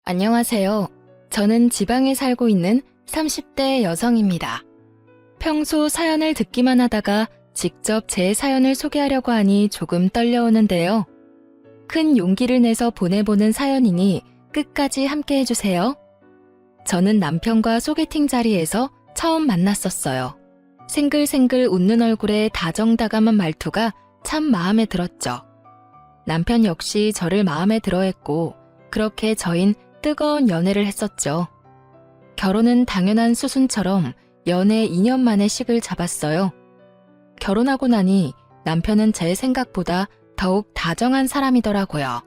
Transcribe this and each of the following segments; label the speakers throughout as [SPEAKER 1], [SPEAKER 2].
[SPEAKER 1] 안녕하세요. 저는 지방에 살고 있는 30대 여성입니다. 평소 사연을 듣기만 하다가 직접 제 사연을 소개하려고 하니 조금 떨려오는데요. 큰 용기를 내서 보내보는 사연이니 끝까지 함께 해주세요. 저는 남편과 소개팅 자리에서 처음 만났었어요. 생글생글 웃는 얼굴에 다정다감한 말투가 참 마음에 들었죠. 남편 역시 저를 마음에 들어했고 그렇게 저흰 뜨거운 연애를 했었죠. 결혼은 당연한 수순처럼 연애 2년 만에 식을 잡았어요. 결혼하고 나니 남편은 제 생각보다 더욱 다정한 사람이더라고요.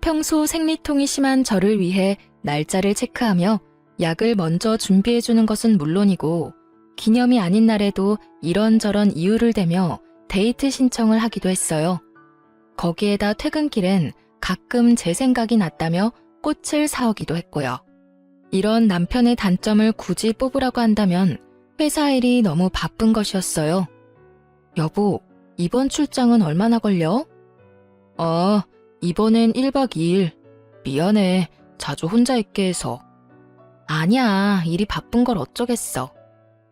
[SPEAKER 1] 평소 생리통이 심한 저를 위해 날짜를 체크하며 약을 먼저 준비해주는 것은 물론이고 기념이 아닌 날에도 이런저런 이유를 대며 데이트 신청을 하기도 했어요. 거기에다 퇴근길엔 가끔 제 생각이 났다며 꽃을 사오기도 했고요. 이런 남편의 단점을 굳이 뽑으라고 한다면 회사 일이 너무 바쁜 것이었어요. 여보, 이번 출장은 얼마나 걸려? 이번엔 1박 2일. 미안해, 자주 혼자 있게 해서. 아니야, 일이 바쁜 걸 어쩌겠어.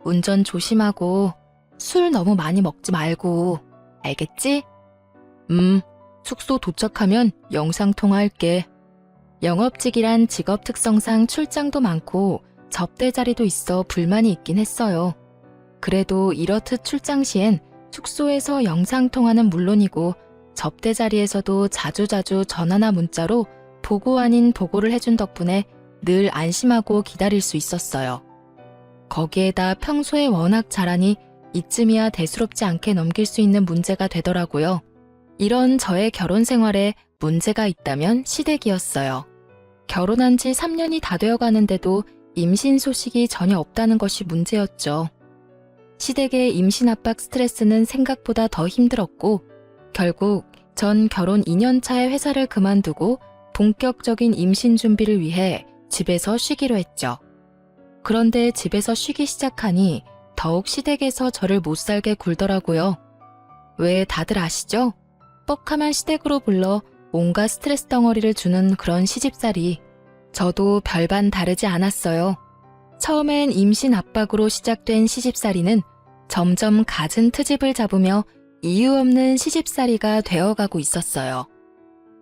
[SPEAKER 1] 운전 조심하고 술 너무 많이 먹지 말고. 알겠지? 숙소 도착하면 영상통화할게. 영업직이란 직업 특성상 출장도 많고 접대 자리도 있어 불만이 있긴 했어요. 그래도 이렇듯 출장 시엔 숙소에서 영상통화는 물론이고 접대 자리에서도 자주자주 전화나 문자로 보고 아닌 보고를 해준 덕분에 늘 안심하고 기다릴 수 있었어요. 거기에다 평소에 워낙 잘하니 이쯤이야 대수롭지 않게 넘길 수 있는 문제가 되더라고요. 이런 저의 결혼 생활에 문제가 있다면 시댁이었어요. 결혼한 지 3년이 다 되어 가는데도 임신 소식이 전혀 없다는 것이 문제였죠. 시댁의 임신 압박 스트레스는 생각보다 더 힘들었고 결국 전 결혼 2년 차에 회사를 그만두고 본격적인 임신 준비를 위해 집에서 쉬기로 했죠. 그런데 집에서 쉬기 시작하니 더욱 시댁에서 저를 못살게 굴더라고요. 왜 다들 아시죠? 뻑하면 시댁으로 불러 온갖 스트레스 덩어리를 주는 그런 시집살이. 저도 별반 다르지 않았어요. 처음엔 임신 압박으로 시작된 시집살이는 점점 갖은 트집을 잡으며 이유 없는 시집살이가 되어가고 있었어요.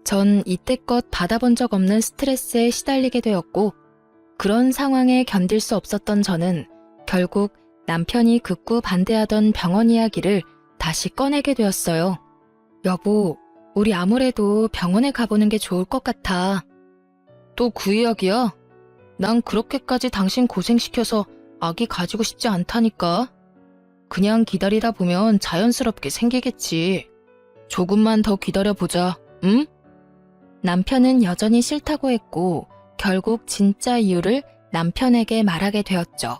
[SPEAKER 1] 전 이때껏 받아본 적 없는 스트레스에 시달리게 되었고 그런 상황에 견딜 수 없었던 저는 결국 남편이 극구 반대하던 병원 이야기를 다시 꺼내게 되었어요. 여보, 우리 아무래도 병원에 가보는 게 좋을 것 같아. 또 그 이야기야? 난 그렇게까지 당신 고생시켜서 아기 가지고 싶지 않다니까. 그냥 기다리다 보면 자연스럽게 생기겠지. 조금만 더 기다려보자, 응? 남편은 여전히 싫다고 했고 결국 진짜 이유를 남편에게 말하게 되었죠.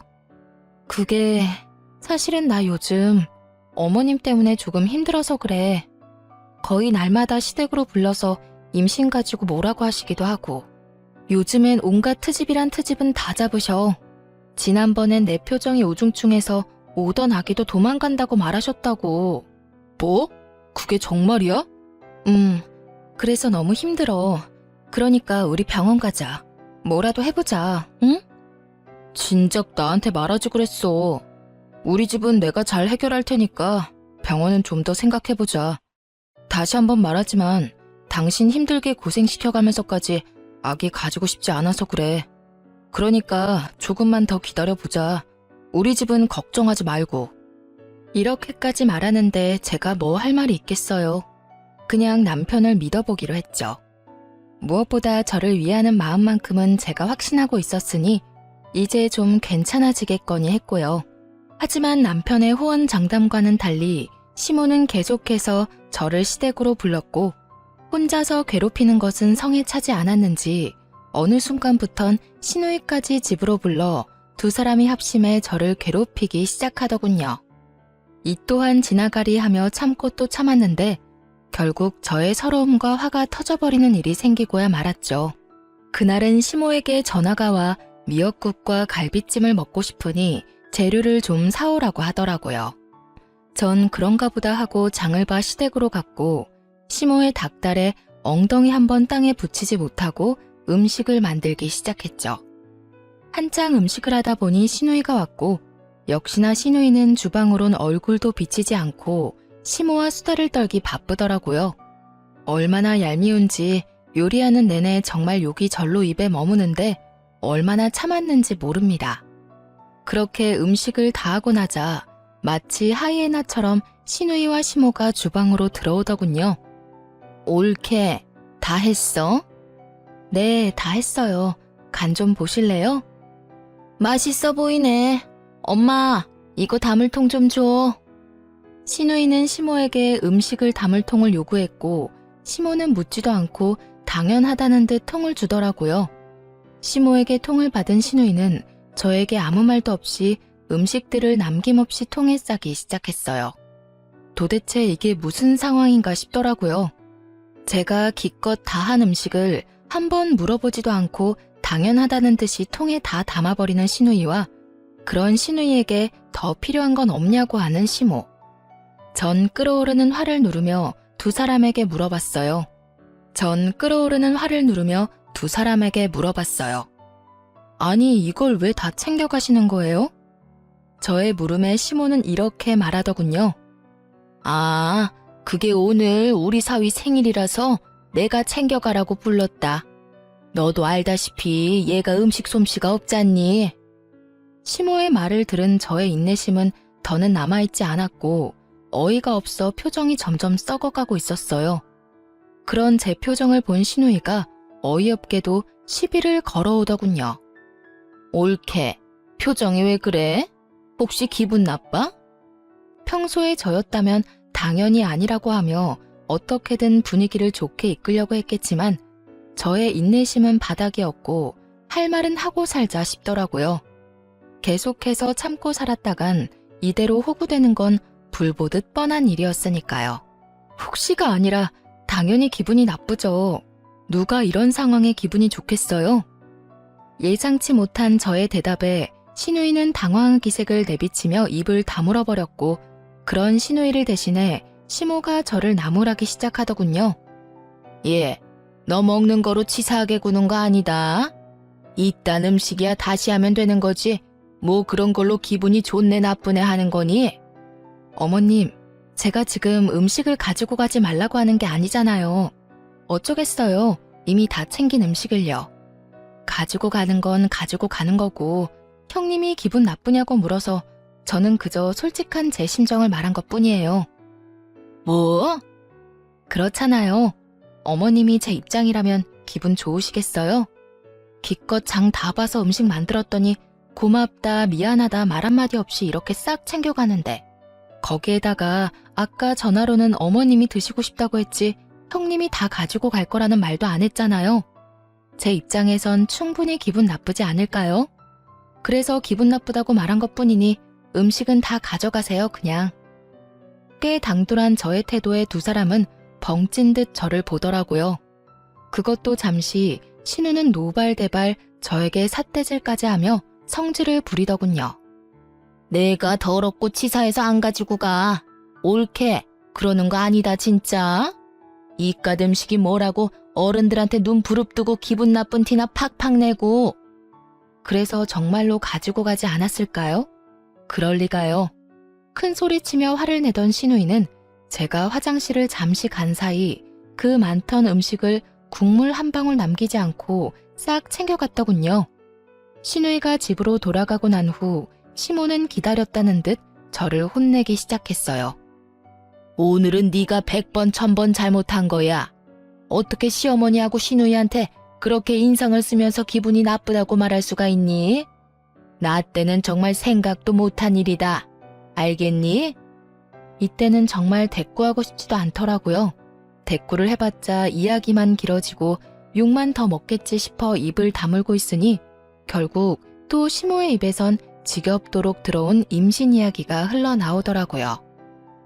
[SPEAKER 1] 그게 사실은 나 요즘 어머님 때문에 조금 힘들어서 그래. 거의 날마다 시댁으로 불러서 임신 가지고 뭐라고 하시기도 하고 요즘엔 온갖 트집이란 트집은 다 잡으셔. 지난번엔 내 표정이 우중충해서 오던 아기도 도망간다고 말하셨다고. 뭐? 그게 정말이야? 그래서 너무 힘들어. 그러니까 우리 병원 가자. 뭐라도 해보자, 응? 진작 나한테 말하지 그랬어. 우리 집은 내가 잘 해결할 테니까 병원은 좀 더 생각해보자. 다시 한번 말하지만 당신 힘들게 고생시켜가면서까지 아기 가지고 싶지 않아서 그래. 그러니까 조금만 더 기다려보자. 우리 집은 걱정하지 말고. 이렇게까지 말하는데 제가 뭐 할 말이 있겠어요. 그냥 남편을 믿어보기로 했죠. 무엇보다 저를 위하는 마음만큼은 제가 확신하고 있었으니 이제 좀 괜찮아지겠거니 했고요. 하지만 남편의 호언장담과는 달리 시모는 계속해서 저를 시댁으로 불렀고 혼자서 괴롭히는 것은 성에 차지 않았는지 어느 순간부턴 시누이까지 집으로 불러 두 사람이 합심해 저를 괴롭히기 시작하더군요. 이 또한 지나가리 하며 참고 또 참았는데 결국 저의 서러움과 화가 터져버리는 일이 생기고야 말았죠. 그날은 시모에게 전화가 와 미역국과 갈비찜을 먹고 싶으니 재료를 좀 사오라고 하더라고요. 전 그런가 보다 하고 장을 봐 시댁으로 갔고 시모의 닭달에 엉덩이 한번 땅에 붙이지 못하고 음식을 만들기 시작했죠. 한창 음식을 하다 보니 시누이가 왔고 역시나 시누이는 주방으론 얼굴도 비치지 않고 시모와 수다를 떨기 바쁘더라고요. 얼마나 얄미운지 요리하는 내내 정말 욕이 절로 입에 머무는데 얼마나 참았는지 모릅니다. 그렇게 음식을 다 하고 나자 마치 하이에나처럼 시누이와 시모가 주방으로 들어오더군요. 옳게 다 했어? 네, 다 했어요. 간 좀 보실래요? 맛있어 보이네. 엄마, 이거 담을 통 좀 줘. 시누이는 시모에게 음식을 담을 통을 요구했고 시모는 묻지도 않고 당연하다는 듯 통을 주더라고요. 시모에게 통을 받은 시누이는 저에게 아무 말도 없이 음식들을 남김없이 통에 싸기 시작했어요. 도대체 이게 무슨 상황인가 싶더라고요. 제가 기껏 다 한 음식을 한 번 물어보지도 않고 당연하다는 듯이 통에 다 담아버리는 시누이와 그런 시누이에게 더 필요한 건 없냐고 하는 시모. 전 끓어오르는 화를 누르며 두 사람에게 물어봤어요. 아니, 이걸 왜 다 챙겨가시는 거예요? 저의 물음에 시모는 이렇게 말하더군요. 아, 그게 오늘 우리 사위 생일이라서 내가 챙겨가라고 불렀다. 너도 알다시피 얘가 음식 솜씨가 없잖니. 시모의 말을 들은 저의 인내심은 더는 남아있지 않았고 어이가 없어 표정이 점점 썩어가고 있었어요. 그런 제 표정을 본 시누이가 어이없게도 시비를 걸어오더군요. 옳게, 표정이 왜 그래? 혹시 기분 나빠? 평소에 저였다면 당연히 아니라고 하며 어떻게든 분위기를 좋게 이끌려고 했겠지만 저의 인내심은 바닥이었고 할 말은 하고 살자 싶더라고요. 계속해서 참고 살았다간 이대로 호구되는 건 불보듯 뻔한 일이었으니까요. 혹시가 아니라 당연히 기분이 나쁘죠. 누가 이런 상황에 기분이 좋겠어요? 예상치 못한 저의 대답에 시누이는 당황한 기색을 내비치며 입을 다물어버렸고 그런 시누이를 대신해 시모가 저를 나무라기 시작하더군요. 예, 너 먹는 거로 치사하게 구는 거 아니다. 이딴 음식이야 다시 하면 되는 거지. 뭐 그런 걸로 기분이 좋네 나쁘네 하는 거니? 어머님, 제가 지금 음식을 가지고 가지 말라고 하는 게 아니잖아요. 어쩌겠어요. 이미 다 챙긴 음식을요. 가지고 가는 건 가지고 가는 거고 형님이 기분 나쁘냐고 물어서 저는 그저 솔직한 제 심정을 말한 것뿐이에요. 뭐? 그렇잖아요. 어머님이 제 입장이라면 기분 좋으시겠어요? 기껏 장 다 봐서 음식 만들었더니 고맙다, 미안하다 말 한마디 없이 이렇게 싹 챙겨가는데 거기에다가 아까 전화로는 어머님이 드시고 싶다고 했지 형님이 다 가지고 갈 거라는 말도 안 했잖아요. 제 입장에선 충분히 기분 나쁘지 않을까요? 그래서 기분 나쁘다고 말한 것뿐이니 음식은 다 가져가세요, 그냥. 꽤 당돌한 저의 태도에 두 사람은 벙찐 듯 저를 보더라고요. 그것도 잠시 신우는 노발대발 저에게 삿대질까지 하며 성질을 부리더군요. 내가 더럽고 치사해서 안 가지고 가. 옳게 그러는 거 아니다 진짜. 이깟 음식이 뭐라고 어른들한테 눈 부릅뜨고 기분 나쁜 티나 팍팍 내고. 그래서 정말로 가지고 가지 않았을까요? 그럴 리가요. 큰 소리치며 화를 내던 시누이는 제가 화장실을 잠시 간 사이 그 많던 음식을 국물 한 방울 남기지 않고 싹 챙겨갔더군요. 시누이가 집으로 돌아가고 난 후 시모는 기다렸다는 듯 저를 혼내기 시작했어요. 오늘은 네가 100번 1000번 잘못한 거야. 어떻게 시어머니하고 시누이한테 그렇게 인상을 쓰면서 기분이 나쁘다고 말할 수가 있니? 나 때는 정말 생각도 못한 일이다. 알겠니? 이때는 정말 대꾸하고 싶지도 않더라고요. 대꾸를 해봤자 이야기만 길어지고 욕만 더 먹겠지 싶어 입을 다물고 있으니 결국 또 시모의 입에선 지겹도록 들어온 임신 이야기가 흘러나오더라고요.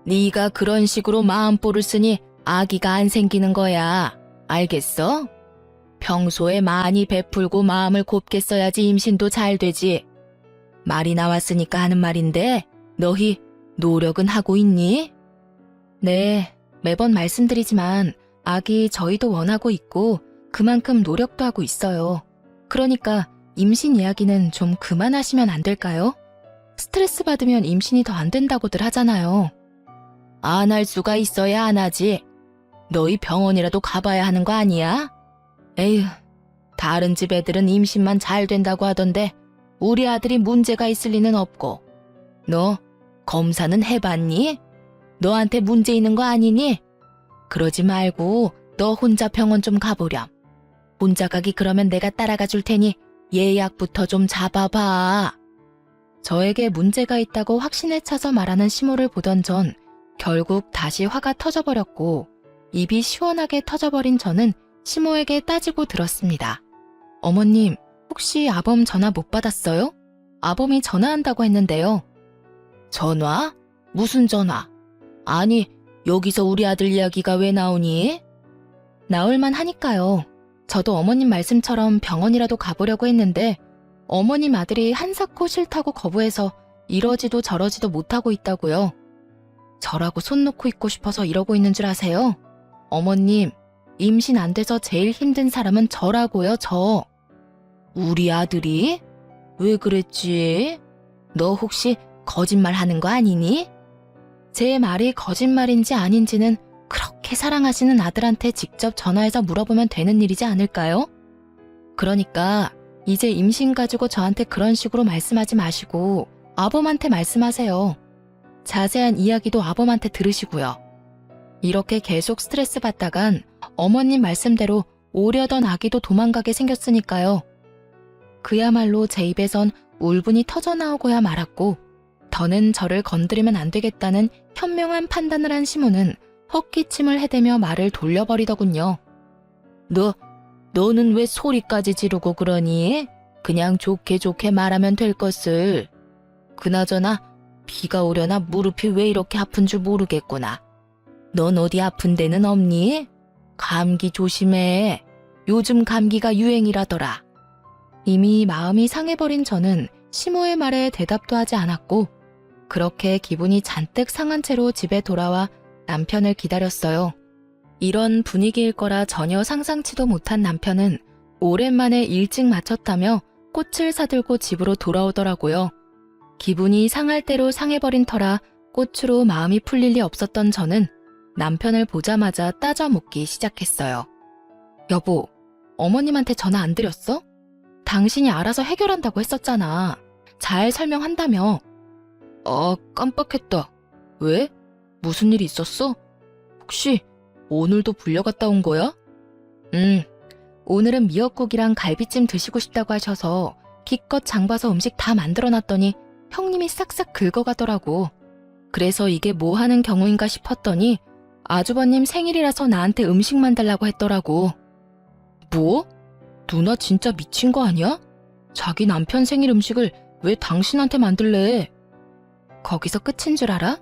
[SPEAKER 1] 네가 그런 식으로 마음보를 쓰니 아기가 안 생기는 거야. 알겠어? 평소에 많이 베풀고 마음을 곱게 써야지 임신도 잘 되지. 말이 나왔으니까 하는 말인데 너희 노력은 하고 있니? 네, 매번 말씀드리지만 아기 저희도 원하고 있고 그만큼 노력도 하고 있어요. 그러니까 임신 이야기는 좀 그만하시면 안 될까요? 스트레스 받으면 임신이 더 안 된다고들 하잖아요. 안 할 수가 있어야 안 하지. 너희 병원이라도 가봐야 하는 거 아니야? 에휴, 다른 집 애들은 임신만 잘 된다고 하던데 우리 아들이 문제가 있을 리는 없고. 너 검사는 해봤니? 너한테 문제 있는 거 아니니? 그러지 말고 너 혼자 병원 좀 가보렴. 혼자 가기 그러면 내가 따라가 줄 테니 예약부터 좀 잡아봐. 저에게 문제가 있다고 확신에 차서 말하는 시모를 보던 전 결국 다시 화가 터져버렸고 입이 시원하게 터져버린 저는 시모에게 따지고 들었습니다. 어머님, 혹시 아범 전화 못 받았어요? 아범이 전화한다고 했는데요. 전화? 무슨 전화? 아니, 여기서 우리 아들 이야기가 왜 나오니? 나올만 하니까요. 저도 어머님 말씀처럼 병원이라도 가보려고 했는데 어머님 아들이 한사코 싫다고 거부해서 이러지도 저러지도 못하고 있다고요. 저라고 손 놓고 있고 싶어서 이러고 있는 줄 아세요? 어머님, 임신 안 돼서 제일 힘든 사람은 저라고요, 저. 우리 아들이? 왜 그랬지? 너 혹시 거짓말 하는 거 아니니? 제 말이 거짓말인지 아닌지는 그렇게 사랑하시는 아들한테 직접 전화해서 물어보면 되는 일이지 않을까요? 그러니까 이제 임신 가지고 저한테 그런 식으로 말씀하지 마시고 아범한테 말씀하세요. 자세한 이야기도 아범한테 들으시고요. 이렇게 계속 스트레스 받다간 어머님 말씀대로 오려던 아기도 도망가게 생겼으니까요. 그야말로 제 입에선 울분이 터져나오고야 말았고 더는 저를 건드리면 안 되겠다는 현명한 판단을 한 시모는 헛기침을 해대며 말을 돌려버리더군요. 너는 왜 소리까지 지르고 그러니? 그냥 좋게 좋게 말하면 될 것을. 그나저나 비가 오려나 무릎이 왜 이렇게 아픈 줄 모르겠구나. 넌 어디 아픈 데는 없니? 감기 조심해. 요즘 감기가 유행이라더라. 이미 마음이 상해버린 저는 시모의 말에 대답도 하지 않았고 그렇게 기분이 잔뜩 상한 채로 집에 돌아와 남편을 기다렸어요. 이런 분위기일 거라 전혀 상상치도 못한 남편은 오랜만에 일찍 마쳤다며 꽃을 사들고 집으로 돌아오더라고요. 기분이 상할 대로 상해버린 터라 꽃으로 마음이 풀릴 리 없었던 저는 남편을 보자마자 따져 묻기 시작했어요. 여보, 어머님한테 전화 안 드렸어? 당신이 알아서 해결한다고 했었잖아. 잘 설명한다며. 깜빡했다. 왜? 무슨 일이 있었어? 혹시 오늘도 불려갔다 온 거야? 오늘은 미역국이랑 갈비찜 드시고 싶다고 하셔서 기껏 장봐서 음식 다 만들어놨더니 형님이 싹싹 긁어가더라고. 그래서 이게 뭐 하는 경우인가 싶었더니 아주버님 생일이라서 나한테 음식 만들라고 했더라고. 뭐? 누나 진짜 미친 거 아니야? 자기 남편 생일 음식을 왜 당신한테 만들래? 거기서 끝인 줄 알아?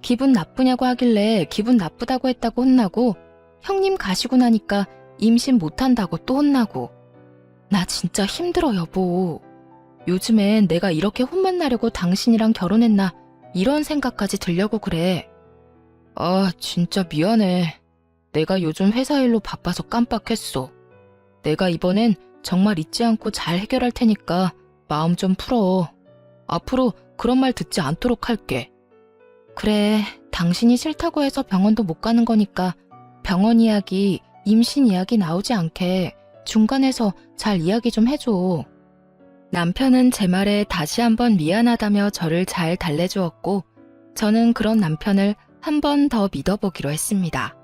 [SPEAKER 1] 기분 나쁘냐고 하길래 기분 나쁘다고 했다고 혼나고 형님 가시고 나니까 임신 못한다고 또 혼나고. 나 진짜 힘들어 여보. 요즘엔 내가 이렇게 혼만 나려고 당신이랑 결혼했나 이런 생각까지 들려고 그래. 진짜 미안해. 내가 요즘 회사 일로 바빠서 깜빡했어. 내가 이번엔 정말 잊지 않고 잘 해결할 테니까 마음 좀 풀어. 앞으로 그런 말 듣지 않도록 할게. 그래, 당신이 싫다고 해서 병원도 못 가는 거니까 병원 이야기, 임신 이야기 나오지 않게 중간에서 잘 이야기 좀 해줘. 남편은 제 말에 다시 한번 미안하다며 저를 잘 달래주었고 저는 그런 남편을 한 번 더 믿어보기로 했습니다.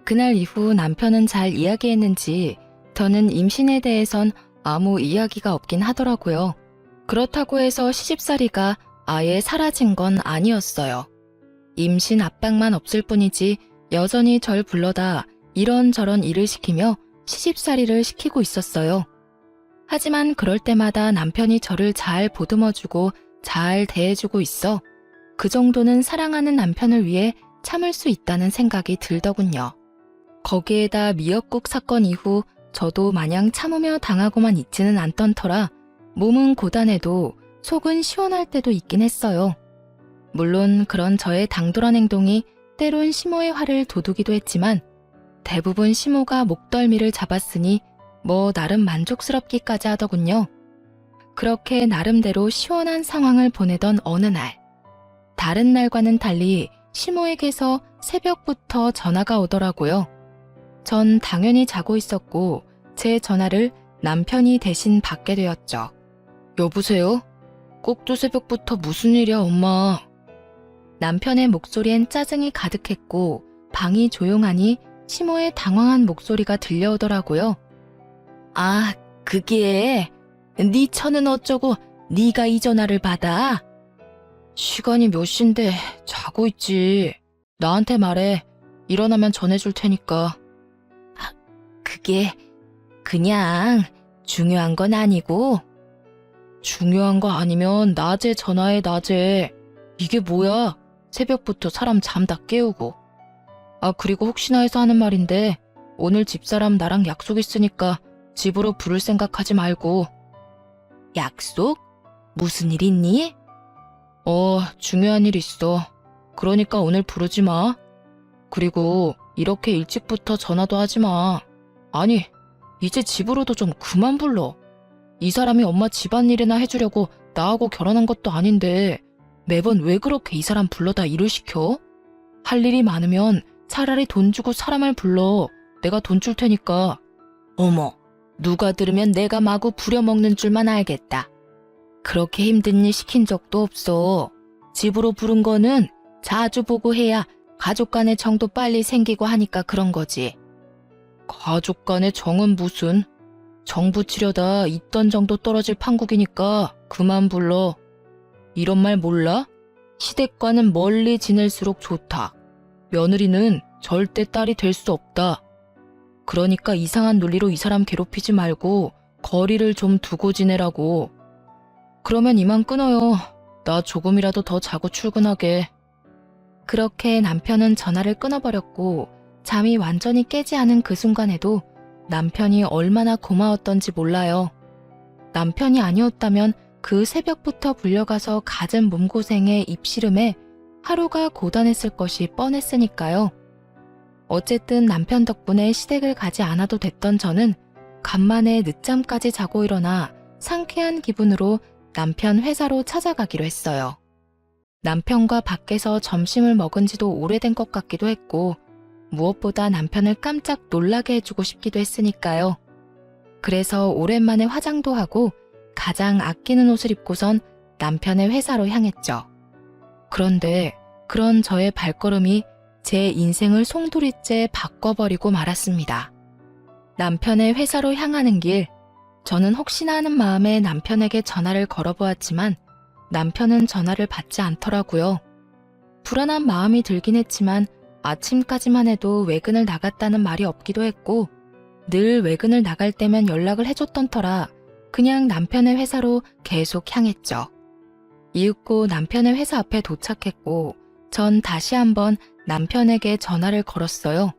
[SPEAKER 1] 그날 이후 남편은 잘 이야기했는지 저는 임신에 대해선 아무 이야기가 없긴 하더라고요. 그렇다고 해서 시집살이가 아예 사라진 건 아니었어요. 임신 압박만 없을 뿐이지 여전히 절 불러다 이런저런 일을 시키며 시집살이를 시키고 있었어요. 하지만 그럴 때마다 남편이 저를 잘 보듬어주고 잘 대해주고 있어 그 정도는 사랑하는 남편을 위해 참을 수 있다는 생각이 들더군요. 거기에다 미역국 사건 이후 저도 마냥 참으며 당하고만 있지는 않던 터라 몸은 고단해도 속은 시원할 때도 있긴 했어요. 물론 그런 저의 당돌한 행동이 때론 시모의 화를 돋우기도 했지만 대부분 시모가 목덜미를 잡았으니 뭐 나름 만족스럽기까지 하더군요. 그렇게 나름대로 시원한 상황을 보내던 어느 날, 다른 날과는 달리 시모에게서 새벽부터 전화가 오더라고요. 전 당연히 자고 있었고 제 전화를 남편이 대신 받게 되었죠. 여보세요? 꼭두 새벽부터 무슨 일이야, 엄마? 남편의 목소리엔 짜증이 가득했고 방이 조용하니 시모의 당황한 목소리가 들려오더라고요. 아, 그게 네 처는 어쩌고 네가 이 전화를 받아? 시간이 몇 시인데 자고 있지. 나한테 말해. 일어나면 전해줄 테니까. 아, 그게 그냥 중요한 건 아니고. 중요한 거 아니면 낮에 전화해, 낮에. 이게 뭐야? 새벽부터 사람 잠 다 깨우고. 아, 그리고 혹시나 해서 하는 말인데 오늘 집사람 나랑 약속 있으니까 집으로 부를 생각하지 말고. 약속? 무슨 일 있니? 중요한 일 있어. 그러니까 오늘 부르지 마. 그리고 이렇게 일찍부터 전화도 하지 마. 아니, 이제 집으로도 좀 그만 불러. 이 사람이 엄마 집안일이나 해주려고 나하고 결혼한 것도 아닌데 매번 왜 그렇게 이 사람 불러다 일을 시켜? 할 일이 많으면 차라리 돈 주고 사람을 불러. 내가 돈 줄 테니까. 어머, 누가 들으면 내가 마구 부려먹는 줄만 알겠다. 그렇게 힘든 일 시킨 적도 없어. 집으로 부른 거는 자주 보고 해야 가족 간의 정도 빨리 생기고 하니까 그런 거지. 가족 간의 정은 무슨? 정 붙이려다 있던 정도 떨어질 판국이니까 그만 불러. 이런 말 몰라? 시댁과는 멀리 지낼수록 좋다. 며느리는 절대 딸이 될 수 없다. 그러니까 이상한 논리로 이 사람 괴롭히지 말고 거리를 좀 두고 지내라고. 그러면 이만 끊어요. 나 조금이라도 더 자고 출근하게. 그렇게 남편은 전화를 끊어버렸고 잠이 완전히 깨지 않은 그 순간에도 남편이 얼마나 고마웠던지 몰라요. 남편이 아니었다면 그 새벽부터 불려가서 갖은 몸고생에 입씨름에 하루가 고단했을 것이 뻔했으니까요. 어쨌든 남편 덕분에 시댁을 가지 않아도 됐던 저는 간만에 늦잠까지 자고 일어나 상쾌한 기분으로 남편 회사로 찾아가기로 했어요. 남편과 밖에서 점심을 먹은 지도 오래된 것 같기도 했고 무엇보다 남편을 깜짝 놀라게 해주고 싶기도 했으니까요. 그래서 오랜만에 화장도 하고 가장 아끼는 옷을 입고선 남편의 회사로 향했죠. 그런데 그런 저의 발걸음이 제 인생을 송두리째 바꿔버리고 말았습니다. 남편의 회사로 향하는 길, 저는 혹시나 하는 마음에 남편에게 전화를 걸어보았지만 남편은 전화를 받지 않더라고요. 불안한 마음이 들긴 했지만 아침까지만 해도 외근을 나갔다는 말이 없기도 했고 늘 외근을 나갈 때면 연락을 해줬던 터라 그냥 남편의 회사로 계속 향했죠. 이윽고 남편의 회사 앞에 도착했고 전 다시 한번 남편에게 전화를 걸었어요.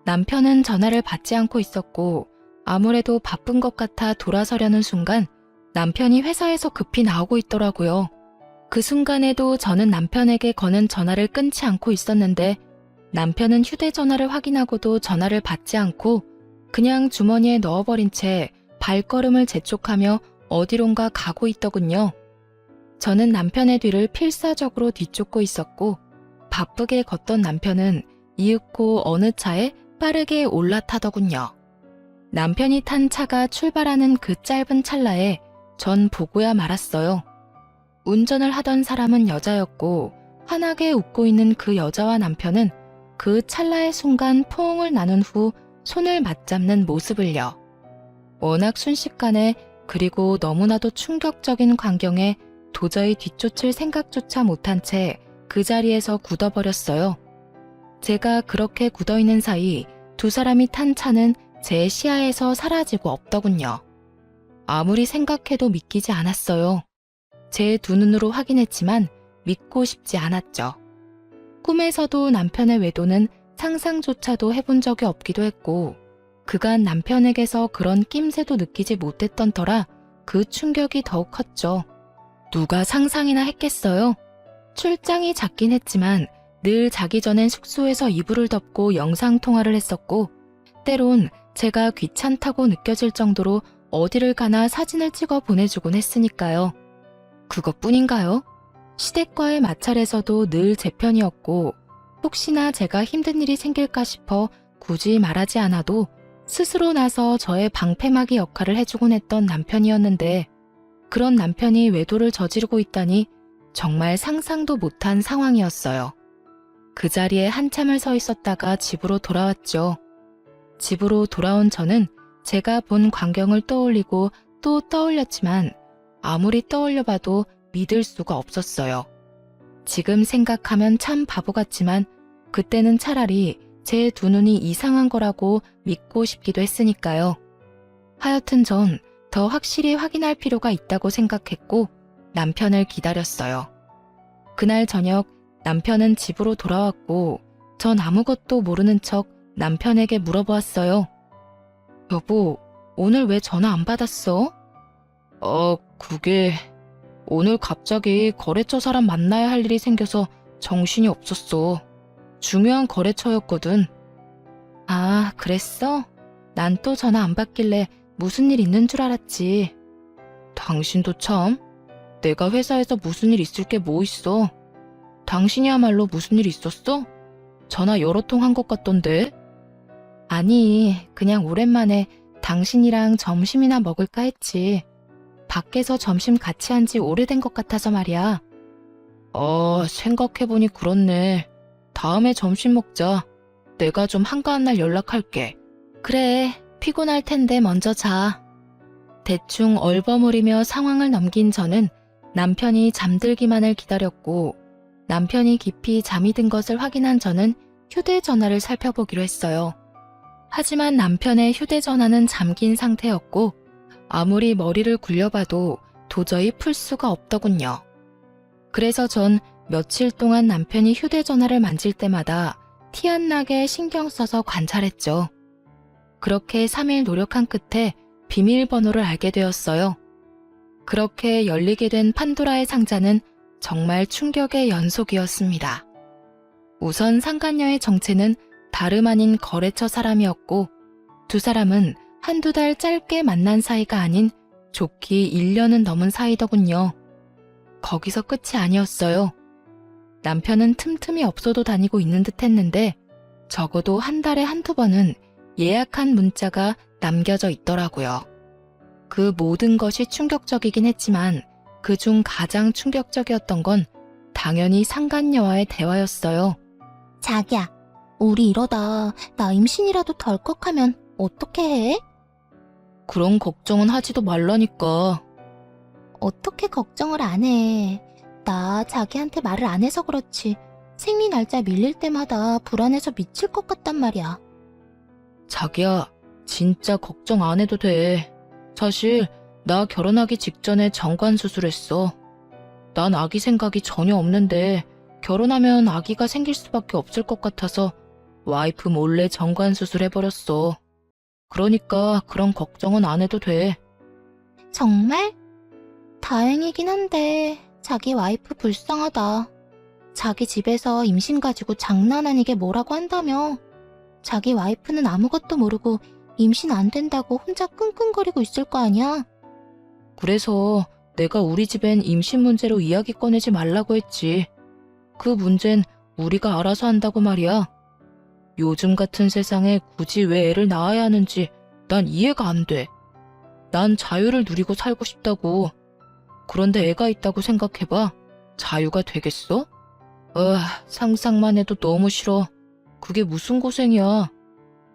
[SPEAKER 1] 남편은 전화를 받지 않고 있었고 아무래도 바쁜 것 같아 돌아서려는 순간 남편이 회사에서 급히 나오고 있더라고요. 그 순간에도 저는 남편에게 거는 전화를 끊지 않고 있었는데 남편은 휴대전화를 확인하고도 전화를 받지 않고 그냥 주머니에 넣어버린 채 발걸음을 재촉하며 어디론가 가고 있더군요. 저는 남편의 뒤를 필사적으로 뒤쫓고 있었고 바쁘게 걷던 남편은 이윽고 어느 차에 빠르게 올라타더군요. 남편이 탄 차가 출발하는 그 짧은 찰나에 전 보고야 말았어요. 운전을 하던 사람은 여자였고 환하게 웃고 있는 그 여자와 남편은 그 찰나의 순간 포옹을 나눈 후 손을 맞잡는 모습을요. 워낙 순식간에 그리고 너무나도 충격적인 광경에 도저히 뒤쫓을 생각조차 못한 채 그 자리에서 굳어버렸어요. 제가 그렇게 굳어있는 사이 두 사람이 탄 차는 제 시야에서 사라지고 없더군요. 아무리 생각해도 믿기지 않았어요. 제 두 눈으로 확인했지만 믿고 싶지 않았죠. 꿈에서도 남편의 외도는 상상조차도 해본 적이 없기도 했고 그간 남편에게서 그런 낌새도 느끼지 못했던 터라 그 충격이 더욱 컸죠. 누가 상상이나 했겠어요? 출장이 잦긴 했지만 늘 자기 전엔 숙소에서 이불을 덮고 영상통화를 했었고, 때론 제가 귀찮다고 느껴질 정도로 어디를 가나 사진을 찍어 보내주곤 했으니까요. 그것뿐인가요? 시댁과의 마찰에서도 늘 제 편이었고, 혹시나 제가 힘든 일이 생길까 싶어 굳이 말하지 않아도 스스로 나서 저의 방패막이 역할을 해주곤 했던 남편이었는데, 그런 남편이 외도를 저지르고 있다니 정말 상상도 못한 상황이었어요. 그 자리에 한참을 서 있었다가 집으로 돌아왔죠. 집으로 돌아온 저는 제가 본 광경을 떠올리고 또 떠올렸지만 아무리 떠올려봐도 믿을 수가 없었어요. 지금 생각하면 참 바보 같지만 그때는 차라리 제 두 눈이 이상한 거라고 믿고 싶기도 했으니까요. 하여튼 전 더 확실히 확인할 필요가 있다고 생각했고 남편을 기다렸어요. 그날 저녁 남편은 집으로 돌아왔고 전 아무것도 모르는 척 남편에게 물어보았어요. 여보, 오늘 왜 전화 안 받았어? 그게 오늘 갑자기 거래처 사람 만나야 할 일이 생겨서 정신이 없었어. 중요한 거래처였거든. 아, 그랬어? 난 또 전화 안 받길래 무슨 일 있는 줄 알았지. 당신도 참. 내가 회사에서 무슨 일 있을 게 뭐 있어. 당신이야말로 무슨 일 있었어? 전화 여러 통 한 것 같던데. 아니, 그냥 오랜만에 당신이랑 점심이나 먹을까 했지. 밖에서 점심 같이 한 지 오래된 것 같아서 말이야. 생각해보니 그렇네. 다음에 점심 먹자. 내가 좀 한가한 날 연락할게. 그래, 피곤할 텐데 먼저 자. 대충 얼버무리며 상황을 넘긴 저는 남편이 잠들기만을 기다렸고, 남편이 깊이 잠이 든 것을 확인한 저는 휴대전화를 살펴보기로 했어요. 하지만 남편의 휴대전화는 잠긴 상태였고 아무리 머리를 굴려봐도 도저히 풀 수가 없더군요. 그래서 전 며칠 동안 남편이 휴대전화를 만질 때마다 티 안 나게 신경 써서 관찰했죠. 그렇게 3일 노력한 끝에 비밀번호를 알게 되었어요. 그렇게 열리게 된 판도라의 상자는 정말 충격의 연속이었습니다. 우선 상간녀의 정체는 다름 아닌 거래처 사람이었고 두 사람은 한두 달 짧게 만난 사이가 아닌 좋기 1년은 넘은 사이더군요. 거기서 끝이 아니었어요. 남편은 틈틈이 업소도 다니고 있는 듯 했는데 적어도 한 달에 한두 번은 예약한 문자가 남겨져 있더라고요. 그 모든 것이 충격적이긴 했지만 그중 가장 충격적이었던 건 당연히 상간녀와의 대화였어요.
[SPEAKER 2] 자기야, 우리 이러다 나 임신이라도 덜컥하면 어떻게 해?
[SPEAKER 1] 그런 걱정은 하지도 말라니까.
[SPEAKER 2] 어떻게 걱정을 안 해? 나 자기한테 말을 안 해서 그렇지. 생리 날짜 밀릴 때마다 불안해서 미칠 것 같단 말이야.
[SPEAKER 1] 자기야, 진짜 걱정 안 해도 돼. 사실 나 결혼하기 직전에 정관 수술했어. 난 아기 생각이 전혀 없는데 결혼하면 아기가 생길 수밖에 없을 것 같아서 와이프 몰래 정관 수술해버렸어. 그러니까 그런 걱정은 안 해도 돼.
[SPEAKER 2] 정말? 다행이긴 한데 자기 와이프 불쌍하다. 자기 집에서 임신 가지고 장난 아니게 뭐라고 한다며. 자기 와이프는 아무것도 모르고 임신 안 된다고 혼자 끙끙거리고 있을 거 아니야?
[SPEAKER 1] 그래서 내가 우리 집엔 임신 문제로 이야기 꺼내지 말라고 했지. 그 문제는 우리가 알아서 한다고 말이야. 요즘 같은 세상에 굳이 왜 애를 낳아야 하는지 난 이해가 안 돼. 난 자유를 누리고 살고 싶다고. 그런데 애가 있다고 생각해봐. 자유가 되겠어? 상상만 해도 너무 싫어. 그게 무슨 고생이야.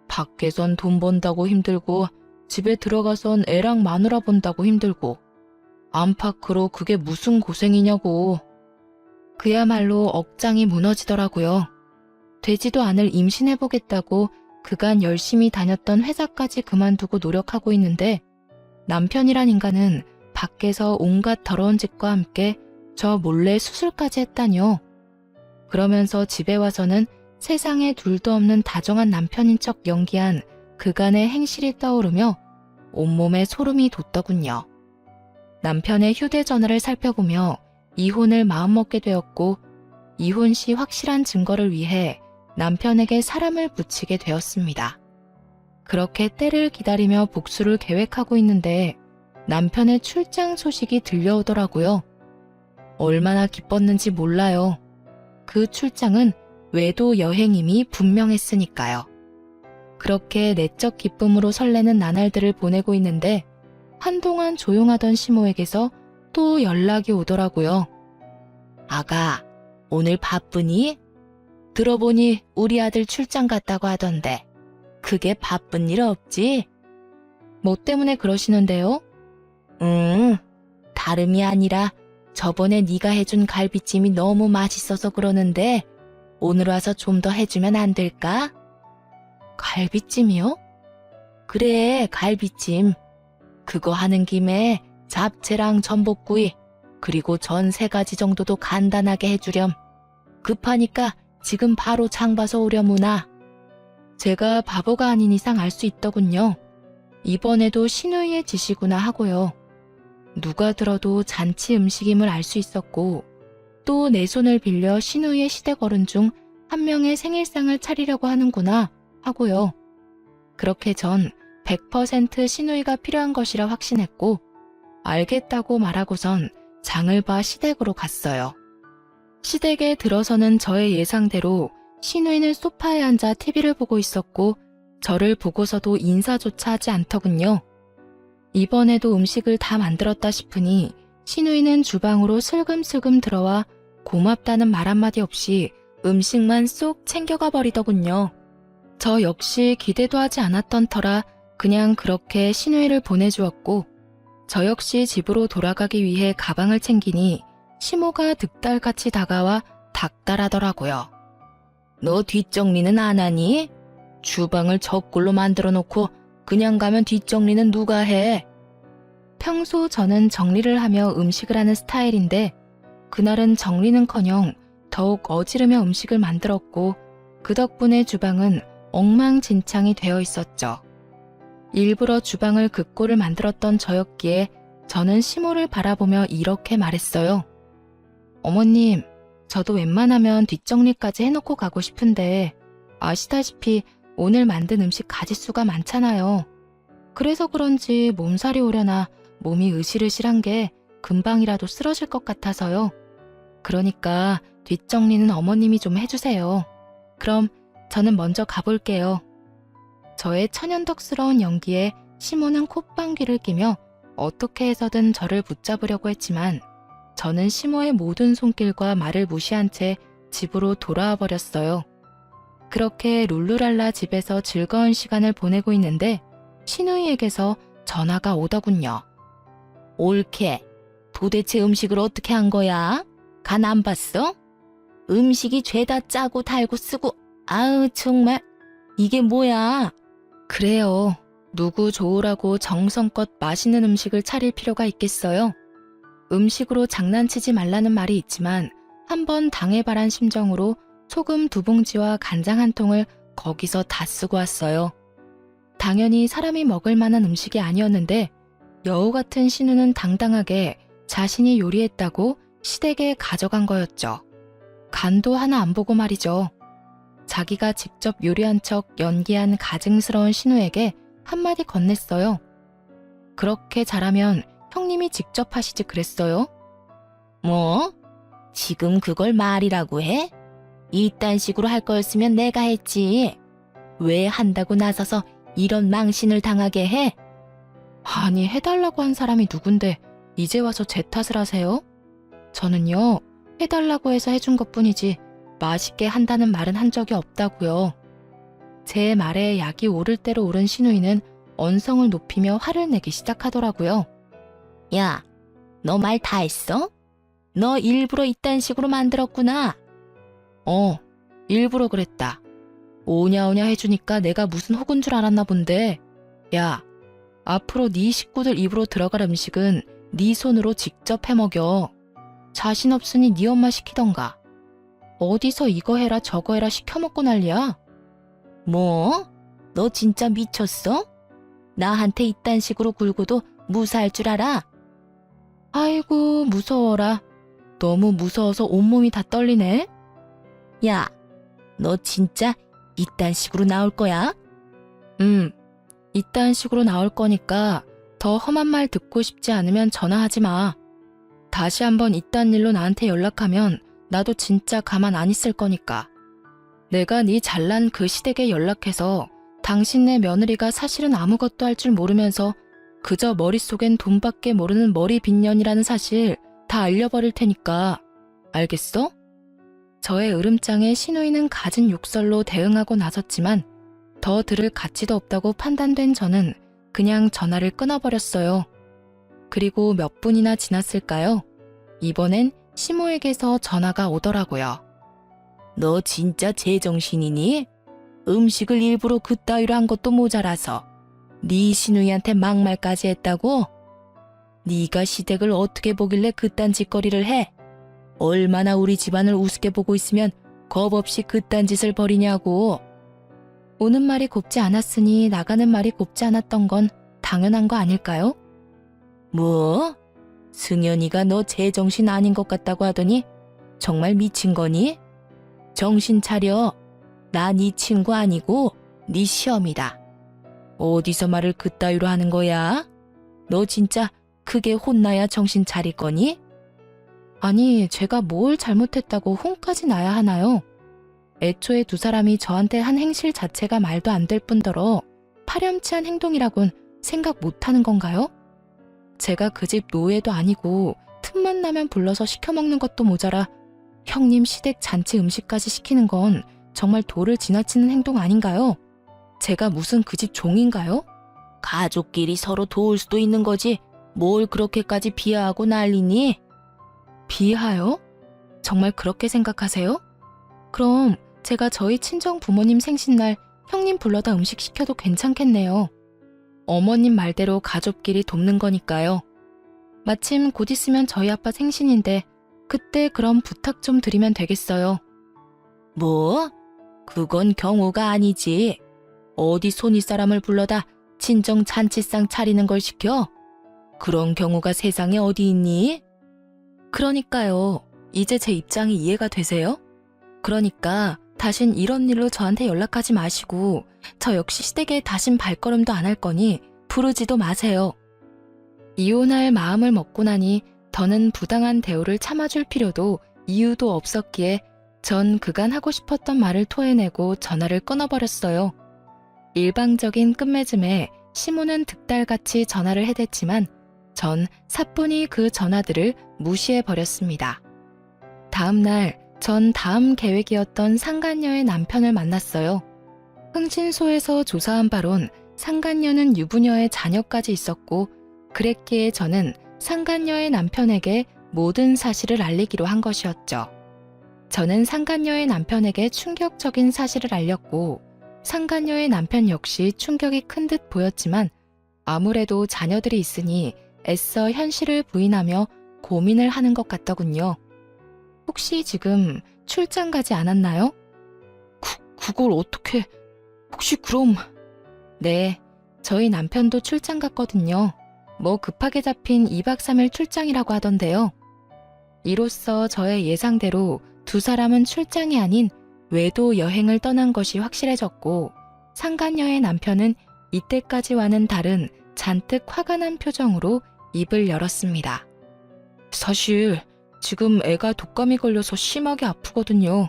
[SPEAKER 1] 밖에선 돈 번다고 힘들고 집에 들어가선 애랑 마누라 본다고 힘들고 안팎으로 그게 무슨 고생이냐고. 그야말로 억장이 무너지더라고요. 되지도 않을 임신해보겠다고 그간 열심히 다녔던 회사까지 그만두고 노력하고 있는데 남편이란 인간은 밖에서 온갖 더러운 짓과 함께 저 몰래 수술까지 했다뇨. 그러면서 집에 와서는 세상에 둘도 없는 다정한 남편인 척 연기한 그간의 행실이 떠오르며 온몸에 소름이 돋더군요. 남편의 휴대전화를 살펴보며 이혼을 마음먹게 되었고 이혼 시 확실한 증거를 위해 남편에게 사람을 붙이게 되었습니다. 그렇게 때를 기다리며 복수를 계획하고 있는데 남편의 출장 소식이 들려오더라고요. 얼마나 기뻤는지 몰라요. 그 출장은 외도 여행임이 분명했으니까요. 그렇게 내적 기쁨으로 설레는 나날들을 보내고 있는데 한동안 조용하던 시모에게서 또 연락이 오더라고요. 아가, 오늘 바쁘니? 들어보니 우리 아들 출장 갔다고 하던데 그게 바쁜 일 없지? 뭐 때문에 그러시는데요? 다름이 아니라 저번에 네가 해준 갈비찜이 너무 맛있어서 그러는데 오늘 와서 좀 더 해주면 안 될까? 갈비찜이요? 그래, 갈비찜. 그거 하는 김에 잡채랑 전복구이 그리고 전 3가지 정도도 간단하게 해주렴. 급하니까 지금 바로 장 봐서 오려무나. 제가 바보가 아닌 이상 알 수 있더군요. 이번에도 시누이의 짓이구나 하고요. 누가 들어도 잔치 음식임을 알 수 있었고 또 내 손을 빌려 시누이의 시댁어른 중 한 명의 생일상을 차리려고 하는구나 하고요. 그렇게 전 100% 시누이가 필요한 것이라 확신했고 알겠다고 말하고선 장을 봐 시댁으로 갔어요. 시댁에 들어서는 저의 예상대로 시누이는 소파에 앉아 TV를 보고 있었고 저를 보고서도 인사조차 하지 않더군요. 이번에도 음식을 다 만들었다 싶으니 시누이는 주방으로 슬금슬금 들어와 고맙다는 말 한마디 없이 음식만 쏙 챙겨가 버리더군요. 저 역시 기대도 하지 않았던 터라 그냥 그렇게 시누이를 보내주었고 저 역시 집으로 돌아가기 위해 가방을 챙기니 시모가 득달같이 다가와 닥달하더라고요. 너 뒷정리는 안 하니? 주방을 저꼴로 만들어 놓고 그냥 가면 뒷정리는 누가 해? 평소 저는 정리를 하며 음식을 하는 스타일인데 그날은 정리는커녕 더욱 어지르며 음식을 만들었고 그 덕분에 주방은 엉망진창이 되어 있었죠. 일부러 주방을 그 꼴을 만들었던 저였기에 저는 시모를 바라보며 이렇게 말했어요. 어머님, 저도 웬만하면 뒷정리까지 해놓고 가고 싶은데 아시다시피 오늘 만든 음식 가짓수가 많잖아요. 그래서 그런지 몸살이 오려나 몸이 으실으실한 게 금방이라도 쓰러질 것 같아서요. 그러니까 뒷정리는 어머님이 좀 해주세요. 그럼 저는 먼저 가볼게요. 저의 천연덕스러운 연기에 시모는 콧방귀를 끼며 어떻게 해서든 저를 붙잡으려고 했지만 저는 시모의 모든 손길과 말을 무시한 채 집으로 돌아와 버렸어요. 그렇게 룰루랄라 집에서 즐거운 시간을 보내고 있는데 시누이에게서 전화가 오더군요. 옳게, 도대체 음식을 어떻게 한 거야? 간 안 봤어? 음식이 죄다 짜고 달고 쓰고 아우 정말 이게 뭐야? 그래요. 누구 좋으라고 정성껏 맛있는 음식을 차릴 필요가 있겠어요? 음식으로 장난치지 말라는 말이 있지만 한번 당해바란 심정으로 소금 2봉지와 간장 1통을 거기서 다 쓰고 왔어요. 당연히 사람이 먹을 만한 음식이 아니었는데 여우 같은 신우는 당당하게 자신이 요리했다고 시댁에 가져간 거였죠. 간도 하나 안 보고 말이죠. 자기가 직접 요리한 척 연기한 가증스러운 신우에게 한마디 건넸어요. 그렇게 잘하면 형님이 직접 하시지 그랬어요? 뭐? 지금 그걸 말이라고 해? 이딴 식으로 할 거였으면 내가 했지. 왜 한다고 나서서 이런 망신을 당하게 해? 아니, 해달라고 한 사람이 누군데 이제 와서 제 탓을 하세요? 저는요, 해달라고 해서 해준 것뿐이지 맛있게 한다는 말은 한 적이 없다고요. 제 말에 약이 오를 대로 오른 시누이는 언성을 높이며 화를 내기 시작하더라고요. 야, 너 말 다 했어? 너 일부러 이딴 식으로 만들었구나. 일부러 그랬다. 오냐오냐 해주니까 내가 무슨 혹은 줄 알았나 본데. 야, 앞으로 네 식구들 입으로 들어갈 음식은 네 손으로 직접 해먹여. 자신 없으니 네 엄마 시키던가. 어디서 이거 해라 저거 해라 시켜먹고 난리야? 뭐? 너 진짜 미쳤어? 나한테 이딴 식으로 굴고도 무사할 줄 알아? 아이고 무서워라. 너무 무서워서 온몸이 다 떨리네.
[SPEAKER 2] 야, 너 진짜 이딴 식으로 나올 거야?
[SPEAKER 1] 이딴 식으로 나올 거니까 더 험한 말 듣고 싶지 않으면 전화하지 마. 다시 한번 이딴 일로 나한테 연락하면 나도 진짜 가만 안 있을 거니까. 내가 네 잘난 그 시댁에 연락해서 당신네 며느리가 사실은 아무것도 할 줄 모르면서 그저 머릿속엔 돈밖에 모르는 머리 빈년이라는 사실 다 알려버릴 테니까. 알겠어? 저의 으름장에 시누이는 갖은 욕설로 대응하고 나섰지만 더 들을 가치도 없다고 판단된 저는 그냥 전화를 끊어버렸어요. 그리고 몇 분이나 지났을까요? 이번엔 시모에게서 전화가 오더라고요. 너 진짜 제정신이니? 음식을 일부러 그따위로 한 것도 모자라서 네 시누이한테 막말까지 했다고? 네가 시댁을 어떻게 보길래 그딴 짓거리를 해? 얼마나 우리 집안을 우습게 보고 있으면 겁없이 그딴 짓을 벌이냐고. 오는 말이 곱지 않았으니 나가는 말이 곱지 않았던 건 당연한 거 아닐까요? 뭐? 승연이가 너 제정신 아닌 것 같다고 하더니 정말 미친 거니? 정신 차려. 나 네 친구 아니고 네 시엄이다. 어디서 말을 그따위로 하는 거야? 너 진짜 크게 혼나야 정신 차릴 거니? 아니, 제가 뭘 잘못했다고 혼까지 나야 하나요? 애초에 두 사람이 저한테 한 행실 자체가 말도 안 될 뿐더러 파렴치한 행동이라곤 생각 못하는 건가요? 제가 그 집 노예도 아니고 틈만 나면 불러서 시켜먹는 것도 모자라 형님 시댁 잔치 음식까지 시키는 건 정말 도를 지나치는 행동 아닌가요? 제가 무슨 그 집 종인가요? 가족끼리 서로 도울 수도 있는 거지 뭘 그렇게까지 비하하고 난리니? 비하요? 정말 그렇게 생각하세요? 그럼 제가 저희 친정 부모님 생신날 형님 불러다 음식 시켜도 괜찮겠네요. 어머님 말대로 가족끼리 돕는 거니까요. 마침 곧 있으면 저희 아빠 생신인데 그때 그럼 부탁 좀 드리면 되겠어요. 뭐? 그건 경우가 아니지. 어디 손이 사람을 불러다 친정 잔치상 차리는 걸 시켜? 그런 경우가 세상에 어디 있니? 그러니까요. 이제 제 입장이 이해가 되세요? 그러니까 다신 이런 일로 저한테 연락하지 마시고 저 역시 시댁에 다신 발걸음도 안 할 거니 부르지도 마세요. 이혼할 마음을 먹고 나니 더는 부당한 대우를 참아줄 필요도 이유도 없었기에 전 그간 하고 싶었던 말을 토해내고 전화를 끊어버렸어요. 일방적인 끝맺음에 시모는 득달같이 전화를 해댔지만 전 사뿐히 그 전화들을 무시해버렸습니다. 다음 날 전 다음 계획이었던 상간녀의 남편을 만났어요. 흥신소에서 조사한 바론 상간녀는 유부녀의 자녀까지 있었고 그랬기에 저는 상간녀의 남편에게 모든 사실을 알리기로 한 것이었죠. 저는 상간녀의 남편에게 충격적인 사실을 알렸고 상간녀의 남편 역시 충격이 큰 듯 보였지만 아무래도 자녀들이 있으니 애써 현실을 부인하며 고민을 하는 것 같더군요. 혹시 지금 출장 가지 않았나요? 그걸 어떻게... 혹시 그럼... 네, 저희 남편도 출장 갔거든요. 뭐 급하게 잡힌 2박 3일 출장이라고 하던데요. 이로써 저의 예상대로 두 사람은 출장이 아닌 외도 여행을 떠난 것이 확실해졌고 상간녀의 남편은 이때까지와는 다른 잔뜩 화가 난 표정으로 입을 열었습니다. 사실 지금 애가 독감이 걸려서 심하게 아프거든요.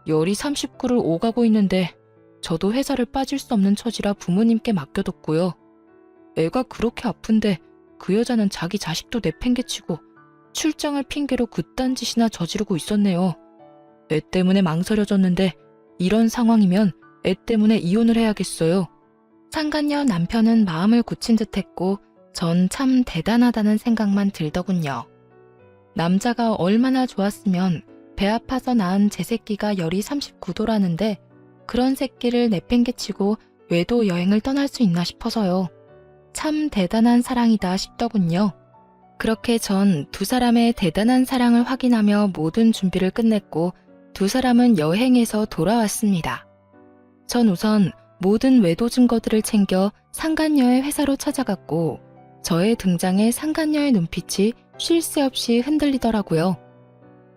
[SPEAKER 1] 열이 39를 오가고 있는데 저도 회사를 빠질 수 없는 처지라 부모님께 맡겨뒀고요. 애가 그렇게 아픈데 그 여자는 자기 자식도 내팽개치고 출장을 핑계로 그딴 짓이나 저지르고 있었네요. 애 때문에 망설여졌는데 이런 상황이면 애 때문에 이혼을 해야겠어요. 상간녀 남편은 마음을 굳힌 듯했고 전 참 대단하다는 생각만 들더군요. 남자가 얼마나 좋았으면 배 아파서 낳은 제 새끼가 열이 39도라는데 그런 새끼를 내팽개치고 외도 여행을 떠날 수 있나 싶어서요. 참 대단한 사랑이다 싶더군요. 그렇게 전 두 사람의 대단한 사랑을 확인하며 모든 준비를 끝냈고 두 사람은 여행에서 돌아왔습니다. 전 우선 모든 외도 증거들을 챙겨 상간녀의 회사로 찾아갔고 저의 등장에 상간녀의 눈빛이 쉴 새 없이 흔들리더라고요.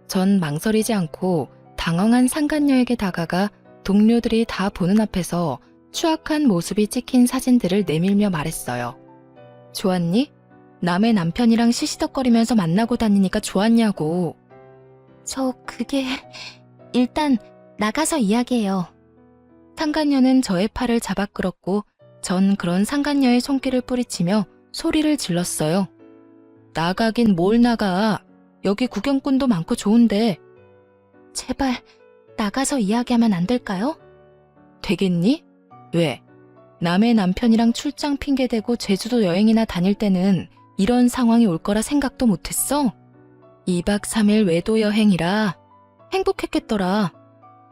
[SPEAKER 1] 전 망설이지 않고 당황한 상간녀에게 다가가 동료들이 다 보는 앞에서 추악한 모습이 찍힌 사진들을 내밀며 말했어요. 좋았니? 남의 남편이랑 시시덕거리면서 만나고 다니니까 좋았냐고.
[SPEAKER 2] 그게 일단 나가서 이야기해요.
[SPEAKER 1] 상간녀는 저의 팔을 잡아 끌었고 전 그런 상간녀의 손길을 뿌리치며 소리를 질렀어요. 나가긴 뭘 나가. 여기 구경꾼도 많고 좋은데.
[SPEAKER 2] 제발 나가서 이야기하면 안 될까요?
[SPEAKER 1] 되겠니? 왜? 남의 남편이랑 출장 핑계대고 제주도 여행이나 다닐 때는 이런 상황이 올 거라 생각도 못했어? 2박 3일 외도 여행이라 행복했겠더라.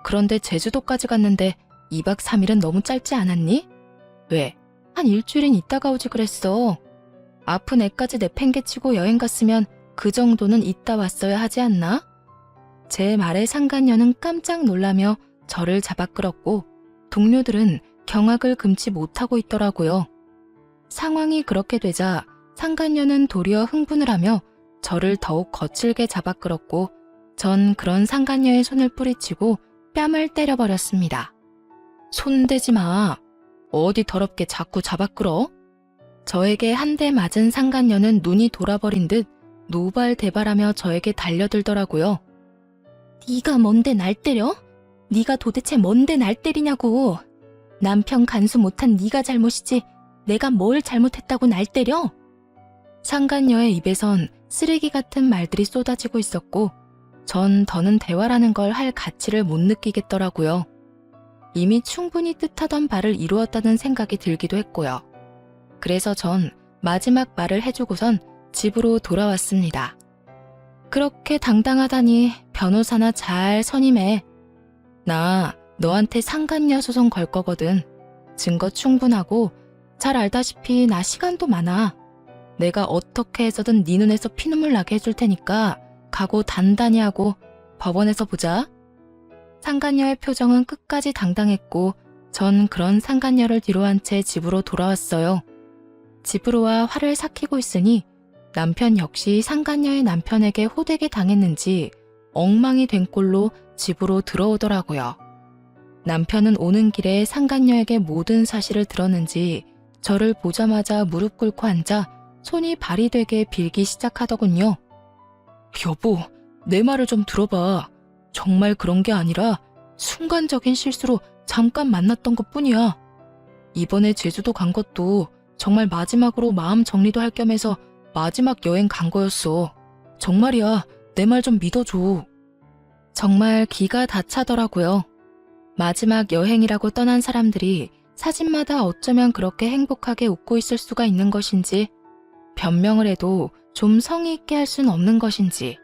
[SPEAKER 1] 그런데 제주도까지 갔는데 2박 3일은 너무 짧지 않았니? 왜? 한 일주일은 있다가 오지 그랬어. 아픈 애까지 내팽개치고 여행 갔으면 그 정도는 있다 왔어야 하지 않나? 제 말에 상간녀는 깜짝 놀라며 저를 잡아 끌었고 동료들은 경악을 금치 못하고 있더라고요. 상황이 그렇게 되자 상간녀는 도리어 흥분을 하며 저를 더욱 거칠게 잡아 끌었고 전 그런 상간녀의 손을 뿌리치고 뺨을 때려버렸습니다. 손대지 마. 어디 더럽게 자꾸 잡아 끌어? 저에게 한 대 맞은 상간녀는 눈이 돌아버린 듯 노발대발하며 저에게 달려들더라고요.
[SPEAKER 2] 네가 뭔데 날 때려? 네가 도대체 뭔데 날 때리냐고. 남편 간수 못한 네가 잘못이지 내가 뭘 잘못했다고 날 때려?
[SPEAKER 1] 상간녀의 입에선 쓰레기 같은 말들이 쏟아지고 있었고 전 더는 대화라는 걸 할 가치를 못 느끼겠더라고요. 이미 충분히 뜻하던 바를 이루었다는 생각이 들기도 했고요. 그래서 전 마지막 말을 해주고선 집으로 돌아왔습니다. 그렇게 당당하다니 변호사나 잘 선임해. 나 너한테 상간녀 소송 걸 거거든. 증거 충분하고 잘 알다시피 나 시간도 많아. 내가 어떻게 해서든 네 눈에서 피눈물 나게 해줄 테니까 각오 단단히 하고 법원에서 보자. 상간녀의 표정은 끝까지 당당했고 전 그런 상간녀를 뒤로한 채 집으로 돌아왔어요. 집으로 와 화를 삭히고 있으니 남편 역시 상간녀의 남편에게 호되게 당했는지 엉망이 된 꼴로 집으로 들어오더라고요. 남편은 오는 길에 상간녀에게 모든 사실을 들었는지 저를 보자마자 무릎 꿇고 앉아 손이 발이 되게 빌기 시작하더군요. 여보, 내 말을 좀 들어봐. 정말 그런 게 아니라 순간적인 실수로 잠깐 만났던 것뿐이야. 이번에 제주도 간 것도 정말 마지막으로 마음 정리도 할 겸해서 마지막 여행 간 거였어. 정말이야. 내 말 좀 믿어줘. 정말 기가 다 차더라고요. 마지막 여행이라고 떠난 사람들이 사진마다 어쩌면 그렇게 행복하게 웃고 있을 수가 있는 것인지, 변명을 해도 좀 성의 있게 할 순 없는 것인지,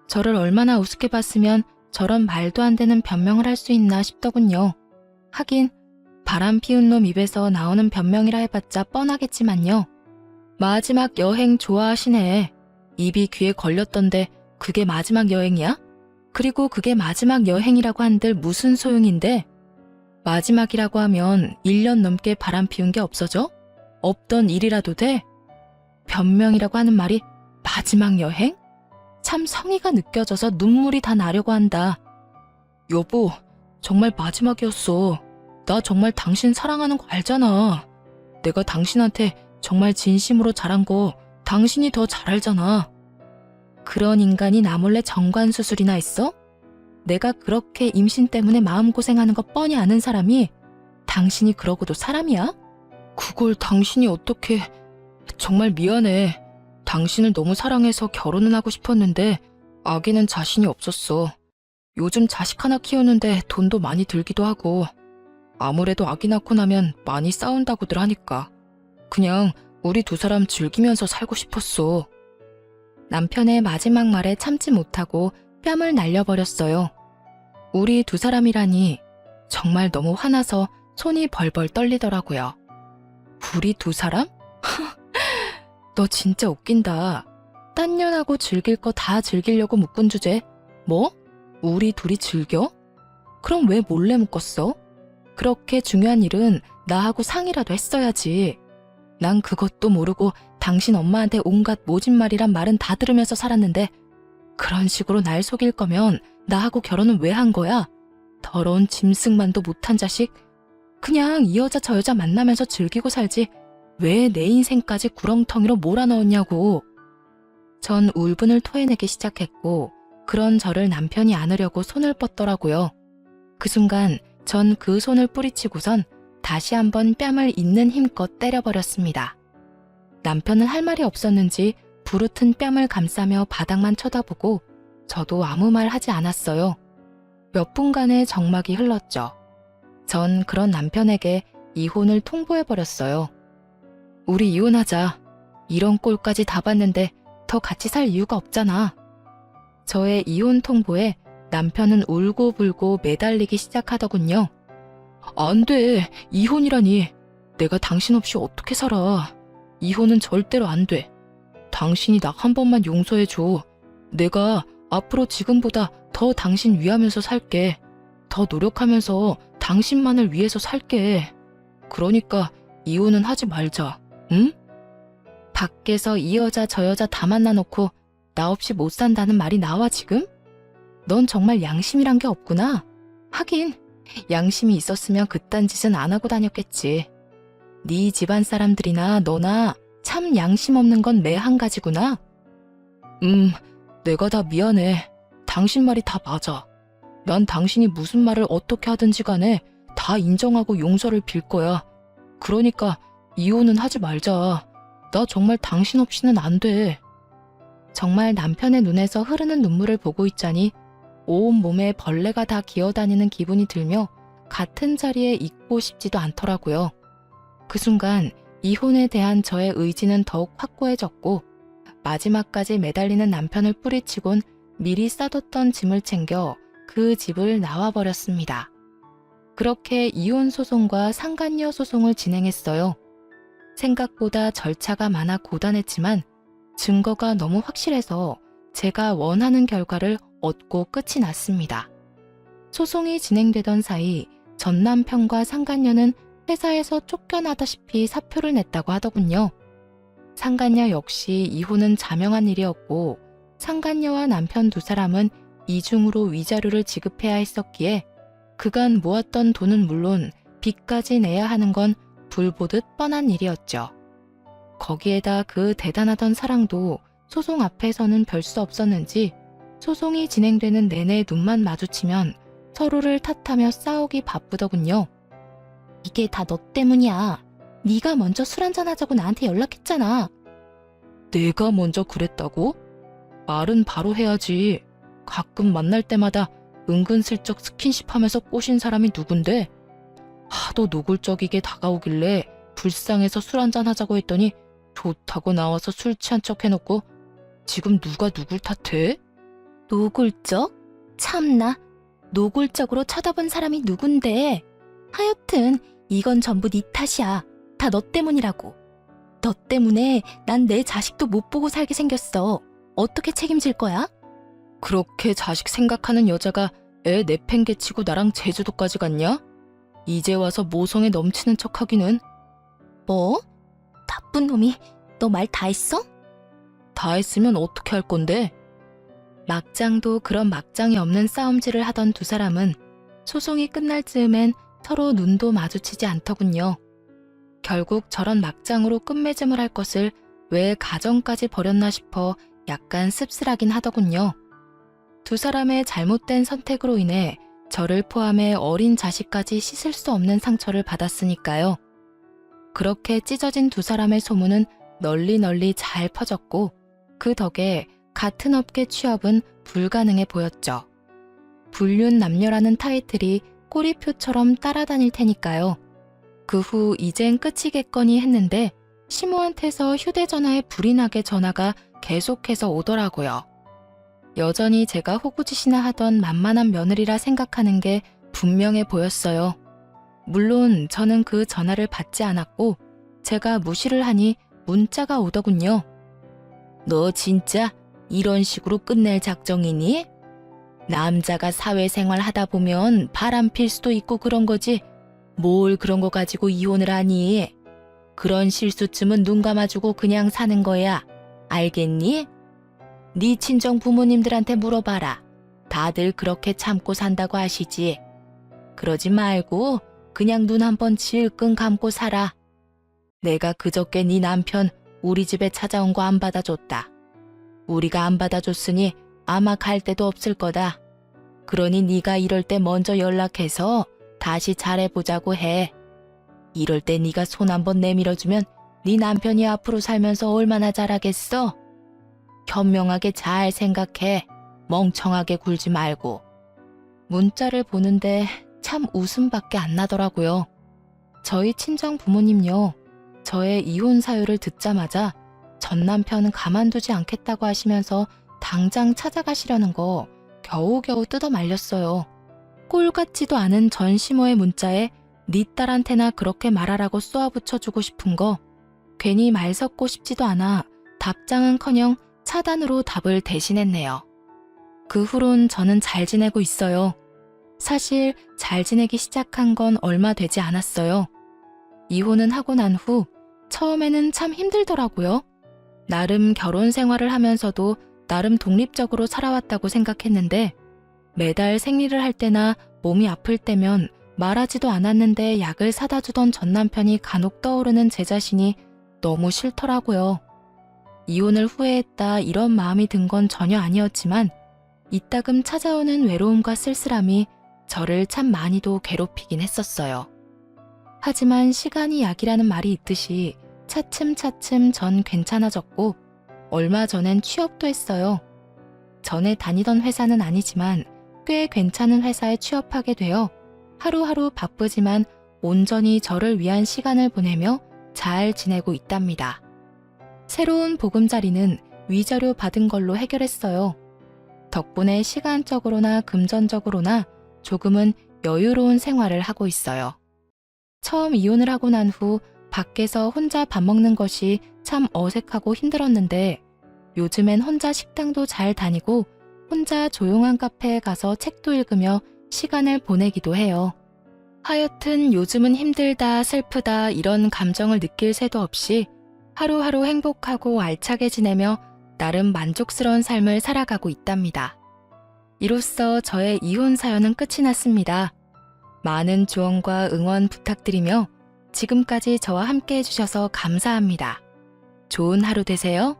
[SPEAKER 1] 저를 얼마나 우습게 봤으면 저런 말도 안 되는 변명을 할 수 있나 싶더군요. 하긴 바람 피운 놈 입에서 나오는 변명이라 해봤자 뻔하겠지만요. 마지막 여행 좋아하시네. 입이 귀에 걸렸던데 그게 마지막 여행이야? 그리고 그게 마지막 여행이라고 한들 무슨 소용인데? 마지막이라고 하면 1년 넘게 바람 피운 게 없어져? 없던 일이라도 돼? 변명이라고 하는 말이 마지막 여행? 참 성의가 느껴져서 눈물이 다 나려고 한다. 여보, 정말 마지막이었어. 나 정말 당신 사랑하는 거 알잖아. 내가 당신한테 정말 진심으로 잘한 거 당신이 더 잘 알잖아. 그런 인간이 나 몰래 정관수술이나 했어? 내가 그렇게 임신 때문에 마음고생하는 거 뻔히 아는 사람이 당신이 그러고도 사람이야? 그걸 당신이 어떻게... 정말 미안해. 당신을 너무 사랑해서 결혼은 하고 싶었는데 아기는 자신이 없었어. 요즘 자식 하나 키우는데 돈도 많이 들기도 하고 아무래도 아기 낳고 나면 많이 싸운다고들 하니까 그냥 우리 두 사람 즐기면서 살고 싶었어. 남편의 마지막 말에 참지 못하고 뺨을 날려버렸어요. 우리 두 사람이라니 정말 너무 화나서 손이 벌벌 떨리더라고요. 우리 두 사람? 너 진짜 웃긴다. 딴 년하고 즐길 거 다 즐기려고 묶은 주제. 뭐? 우리 둘이 즐겨? 그럼 왜 몰래 묶었어? 그렇게 중요한 일은 나하고 상의라도 했어야지. 난 그것도 모르고 당신 엄마한테 온갖 모진말이란 말은 다 들으면서 살았는데 그런 식으로 날 속일 거면 나하고 결혼은 왜 한 거야? 더러운 짐승만도 못한 자식. 그냥 이 여자 저 여자 만나면서 즐기고 살지. 왜 내 인생까지 구렁텅이로 몰아넣었냐고. 전 울분을 토해내기 시작했고 그런 저를 남편이 안으려고 손을 뻗더라고요. 그 순간 전 그 손을 뿌리치고선 다시 한번 뺨을 있는 힘껏 때려버렸습니다. 남편은 할 말이 없었는지 부르튼 뺨을 감싸며 바닥만 쳐다보고 저도 아무 말 하지 않았어요. 몇 분간의 정막이 흘렀죠. 전 그런 남편에게 이혼을 통보해버렸어요. 우리 이혼하자. 이런 꼴까지 다 봤는데 더 같이 살 이유가 없잖아. 저의 이혼 통보에 남편은 울고불고 매달리기 시작하더군요. 안 돼. 이혼이라니. 내가 당신 없이 어떻게 살아. 이혼은 절대로 안 돼. 당신이 나 한 번만 용서해줘. 내가 앞으로 지금보다 더 당신 위하면서 살게. 더 노력하면서 당신만을 위해서 살게. 그러니까 이혼은 하지 말자. 응? 밖에서 이 여자 저 여자 다 만나놓고 나 없이 못 산다는 말이 나와 지금? 넌 정말 양심이란 게 없구나. 하긴 양심이 있었으면 그딴 짓은 안 하고 다녔겠지. 네 집안 사람들이나 너나 참 양심 없는 건 매 한 가지구나. 내가 다 미안해. 당신 말이 다 맞아. 난 당신이 무슨 말을 어떻게 하든지 간에 다 인정하고 용서를 빌 거야. 그러니까 이혼은 하지 말자. 나 정말 당신 없이는 안 돼. 정말 남편의 눈에서 흐르는 눈물을 보고 있자니 온몸에 벌레가 다 기어다니는 기분이 들며 같은 자리에 있고 싶지도 않더라고요. 그 순간 이혼에 대한 저의 의지는 더욱 확고해졌고 마지막까지 매달리는 남편을 뿌리치곤 미리 싸뒀던 짐을 챙겨 그 집을 나와버렸습니다. 그렇게 이혼 소송과 상간녀 소송을 진행했어요. 생각보다 절차가 많아 고단했지만 증거가 너무 확실해서 제가 원하는 결과를 얻고 끝이 났습니다. 소송이 진행되던 사이 전 남편과 상간녀는 회사에서 쫓겨나다시피 사표를 냈다고 하더군요. 상간녀 역시 이혼은 자명한 일이었고 상간녀와 남편 두 사람은 이중으로 위자료를 지급해야 했었기에 그간 모았던 돈은 물론 빚까지 내야 하는 건 불보듯 뻔한 일이었죠. 거기에다 그 대단하던 사랑도 소송 앞에서는 별 수 없었는지 소송이 진행되는 내내 눈만 마주치면 서로를 탓하며 싸우기 바쁘더군요. 이게 다 너 때문이야. 네가 먼저 술 한잔 하자고 나한테 연락했잖아. 내가 먼저 그랬다고? 말은 바로 해야지. 가끔 만날 때마다 은근슬쩍 스킨십하면서 꼬신 사람이 누군데? 하도 노골적이게 다가오길래 불쌍해서 술 한잔 하자고 했더니 좋다고 나와서 술 취한 척 해놓고 지금 누가 누굴 탓해? 노골적? 참나. 노골적으로 쳐다본 사람이 누군데? 하여튼 이건 전부 네 탓이야. 다 너 때문이라고. 너 때문에 난 내 자식도 못 보고 살게 생겼어. 어떻게 책임질 거야? 그렇게 자식 생각하는 여자가 애 내팽개치고 나랑 제주도까지 갔냐? 이제 와서 모성에 넘치는 척하기는. 뭐? 나쁜 놈이 너 말 다 했어? 다 했으면 어떻게 할 건데? 막장도 그런 막장이 없는 싸움질을 하던 두 사람은 소송이 끝날 즈음엔 서로 눈도 마주치지 않더군요. 결국 저런 막장으로 끝맺음을 할 것을 왜 가정까지 버렸나 싶어 약간 씁쓸하긴 하더군요. 두 사람의 잘못된 선택으로 인해 저를 포함해 어린 자식까지 씻을 수 없는 상처를 받았으니까요. 그렇게 찢어진 두 사람의 소문은 널리 잘 퍼졌고 그 덕에 같은 업계 취업은 불가능해 보였죠. 불륜남녀라는 타이틀이 꼬리표처럼 따라다닐 테니까요. 그 후 이젠 끝이겠거니 했는데 시모한테서 휴대전화에 불이 나게 전화가 계속해서 오더라고요. 여전히 제가 호구짓이나 하던 만만한 며느리라 생각하는 게 분명해 보였어요. 물론 저는 그 전화를 받지 않았고 제가 무시를 하니 문자가 오더군요. 너 진짜 이런 식으로 끝낼 작정이니? 남자가 사회생활 하다 보면 바람 필 수도 있고 그런 거지. 뭘 그런 거 가지고 이혼을 하니? 그런 실수쯤은 눈 감아주고 그냥 사는 거야. 알겠니? 네 친정 부모님들한테 물어봐라. 다들 그렇게 참고 산다고 하시지. 그러지 말고 그냥 눈 한 번 질끈 감고 살아. 내가 그저께 네 남편 우리 집에 찾아온 거 안 받아줬다. 우리가 안 받아줬으니 아마 갈 데도 없을 거다. 그러니 네가 이럴 때 먼저 연락해서 다시 잘해보자고 해. 이럴 때 네가 손 한번 내밀어주면 네 남편이 앞으로 살면서 얼마나 잘하겠어? 현명하게 잘 생각해. 멍청하게 굴지 말고. 문자를 보는데 참 웃음밖에 안 나더라고요. 저희 친정 부모님요. 저의 이혼 사유를 듣자마자 전 남편은 가만두지 않겠다고 하시면서 당장 찾아가시려는 거 겨우겨우 뜯어 말렸어요. 꼴 같지도 않은 전시모의 문자에 네 딸한테나 그렇게 말하라고 쏘아붙여주고 싶은 거 괜히 말 섞고 싶지도 않아 답장은커녕 차단으로 답을 대신했네요. 그 후론 저는 잘 지내고 있어요. 사실 잘 지내기 시작한 건 얼마 되지 않았어요. 이혼은 하고 난 후 처음에는 참 힘들더라고요. 나름 결혼 생활을 하면서도 나름 독립적으로 살아왔다고 생각했는데 매달 생리를 할 때나 몸이 아플 때면 말하지도 않았는데 약을 사다 주던 전 남편이 간혹 떠오르는 제 자신이 너무 싫더라고요. 이혼을 후회했다 이런 마음이 든 건 전혀 아니었지만 이따금 찾아오는 외로움과 쓸쓸함이 저를 참 많이도 괴롭히긴 했었어요. 하지만 시간이 약이라는 말이 있듯이 차츰차츰 전 괜찮아졌고 얼마 전엔 취업도 했어요. 전에 다니던 회사는 아니지만 꽤 괜찮은 회사에 취업하게 되어 하루하루 바쁘지만 온전히 저를 위한 시간을 보내며 잘 지내고 있답니다. 새로운 보금자리는 위자료 받은 걸로 해결했어요. 덕분에 시간적으로나 금전적으로나 조금은 여유로운 생활을 하고 있어요. 처음 이혼을 하고 난 후 밖에서 혼자 밥 먹는 것이 참 어색하고 힘들었는데 요즘엔 혼자 식당도 잘 다니고 혼자 조용한 카페에 가서 책도 읽으며 시간을 보내기도 해요. 하여튼 요즘은 힘들다, 슬프다 이런 감정을 느낄 새도 없이 하루하루 행복하고 알차게 지내며 나름 만족스러운 삶을 살아가고 있답니다. 이로써 저의 이혼 사연은 끝이 났습니다. 많은 조언과 응원 부탁드리며 지금까지 저와 함께 해주셔서 감사합니다. 좋은 하루 되세요.